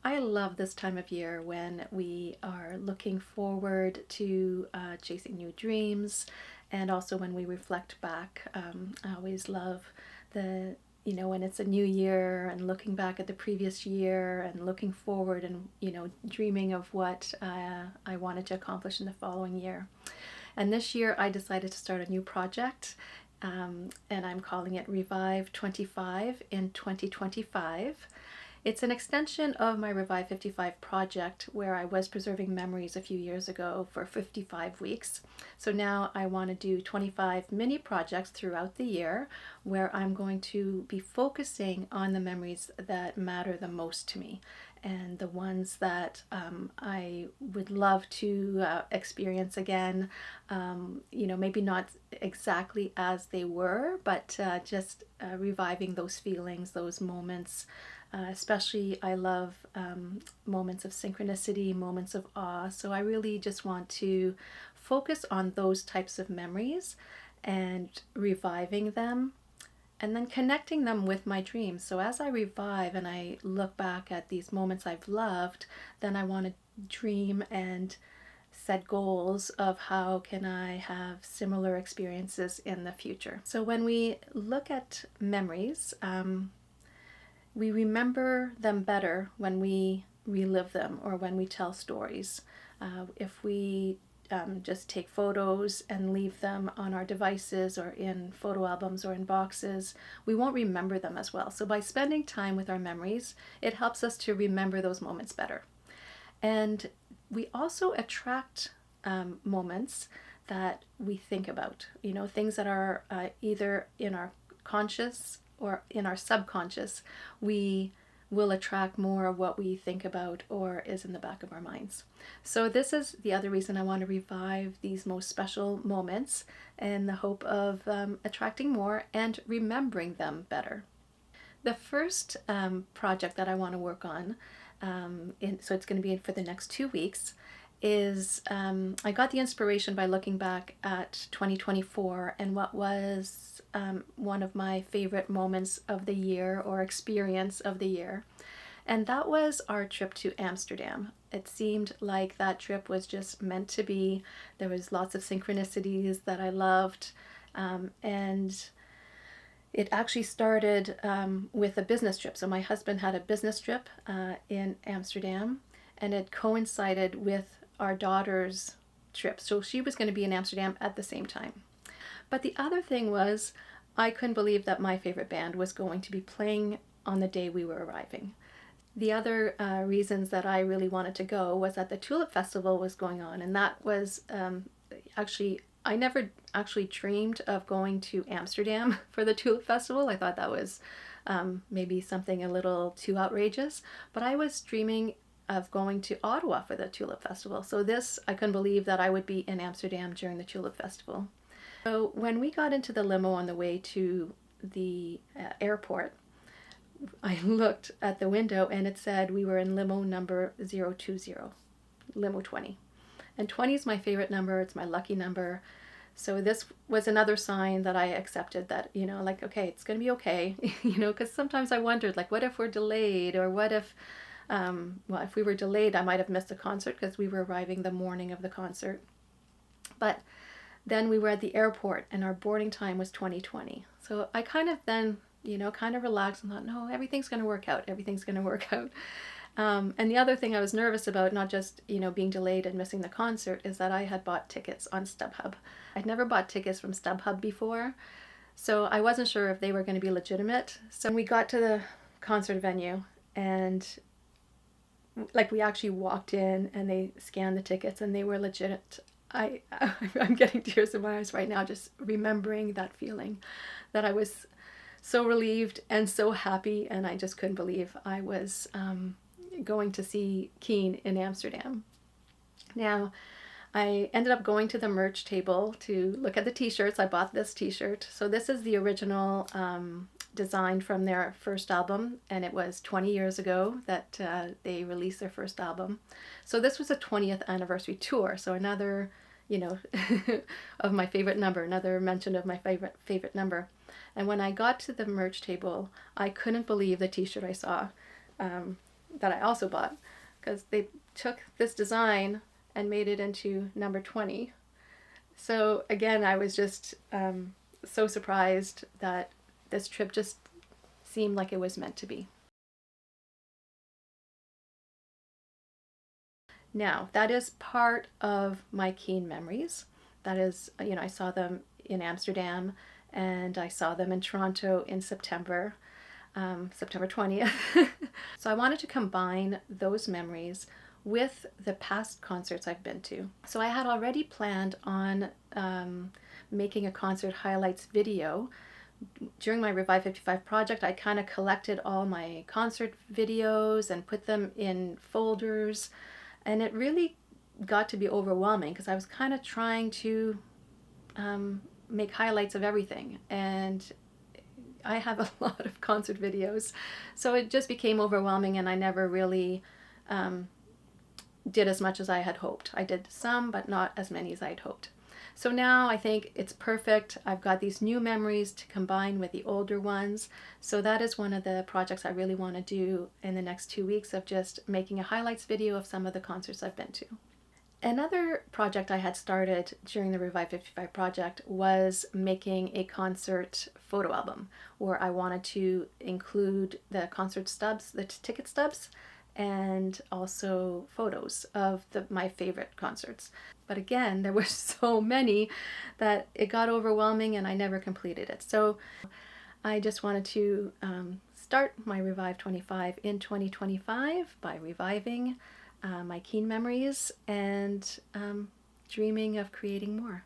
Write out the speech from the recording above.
I love this time of year when we are looking forward to chasing new dreams, and also when we reflect back. I always love when it's a new year and looking back at the previous year and looking forward and, dreaming of what I wanted to accomplish in the following year. And this year I decided to start a new project, and I'm calling it Revive25 in 2025. It's an extension of my Revive55 project where I was preserving memories a few years ago for 55 weeks. So now I want to do 25 mini projects throughout the year where I'm going to be focusing on the memories that matter the most to me and the ones that I would love to experience again. Maybe not exactly as they were, but just reviving those feelings, those moments. Especially, I love moments of synchronicity, moments of awe. So I really just want to focus on those types of memories and reviving them and then connecting them with my dreams. So as I revive and I look back at these moments I've loved, then I want to dream and set goals of how can I have similar experiences in the future. So when we look at memories, we remember them better when we relive them or when we tell stories. If we just take photos and leave them on our devices or in photo albums or in boxes, we won't remember them as well. So by spending time with our memories, it helps us to remember those moments better. And we also attract moments that we think about, things that are either in our conscious or in our subconscious. We will attract more of what we think about or is in the back of our minds. So this is the other reason I want to revive these most special moments in the hope of attracting more and remembering them better. The first project that I want to work on, so it's going to be for the next 2 weeks, is I got the inspiration by looking back at 2024 and what was one of my favorite moments of the year or experience of the year. And that was our trip to Amsterdam. It seemed like that trip was just meant to be. There was lots of synchronicities that I loved. And it actually started with a business trip. So my husband had a business trip in Amsterdam, and it coincided with our daughter's trip. So she was going to be in Amsterdam at the same time. But the other thing was, I couldn't believe that my favorite band was going to be playing on the day we were arriving. The other reasons that I really wanted to go was that the Tulip Festival was going on, and that was actually, I never actually dreamed of going to Amsterdam for the Tulip Festival. I thought that was maybe something a little too outrageous, but I was dreaming of going to Ottawa for the Tulip Festival. So I couldn't believe that I would be in Amsterdam during the Tulip Festival. So when we got into the limo on the way to the airport, I looked at the window and it said we were in limo number 020, limo 20. And 20 is my favorite number, it's my lucky number. So this was another sign that I accepted that, okay, it's going to be okay, because sometimes I wondered, what if we're delayed, or what if, if we were delayed, I might have missed the concert because we were arriving the morning of the concert. But then we were at the airport and our boarding time was 2020. So I kind of then, kind of relaxed and thought, no, everything's going to work out. Everything's going to work out. And the other thing I was nervous about, not just, being delayed and missing the concert, is that I had bought tickets on StubHub. I'd never bought tickets from StubHub before, so I wasn't sure if they were going to be legitimate. So we got to the concert venue and we actually walked in and they scanned the tickets and they were legit. I'm getting tears in my eyes right now just remembering that feeling, that I was so relieved and so happy, and I just couldn't believe I was going to see Keane in Amsterdam. Now, I ended up going to the merch table to look at the t-shirts. I bought this t-shirt. So this is the original design from their first album, and it was 20 years ago that they released their first album. So this was a 20th anniversary tour. So another, of my favorite number, another mention of my favorite number. And when I got to the merch table, I couldn't believe the t-shirt I saw. that I also bought, because they took this design and made it into number 20. So again, I was just so surprised that this trip just seemed like it was meant to be. Now, that is part of my Keane memories. That is, I saw them in Amsterdam, and I saw them in Toronto in September, September 20th. So I wanted to combine those memories with the past concerts I've been to. So I had already planned on making a concert highlights video. During my Revive25 project, I kind of collected all my concert videos and put them in folders, and it really got to be overwhelming because I was kind of trying to make highlights of everything, and I have a lot of concert videos, so it just became overwhelming, and I never really did as much as I had hoped. I did some, but not as many as I'd hoped. So now I think it's perfect. I've got these new memories to combine with the older ones. So that is one of the projects I really want to do in the next 2 weeks, of just making a highlights video of some of the concerts I've been to. Another project I had started during the Revive25 project was making a concert photo album, where I wanted to include the concert stubs, the ticket stubs, and also photos of my favorite concerts. But again, there were so many that it got overwhelming and I never completed it. So I just wanted to start my Revive25 in 2025 by reviving my Keane memories and dreaming of creating more.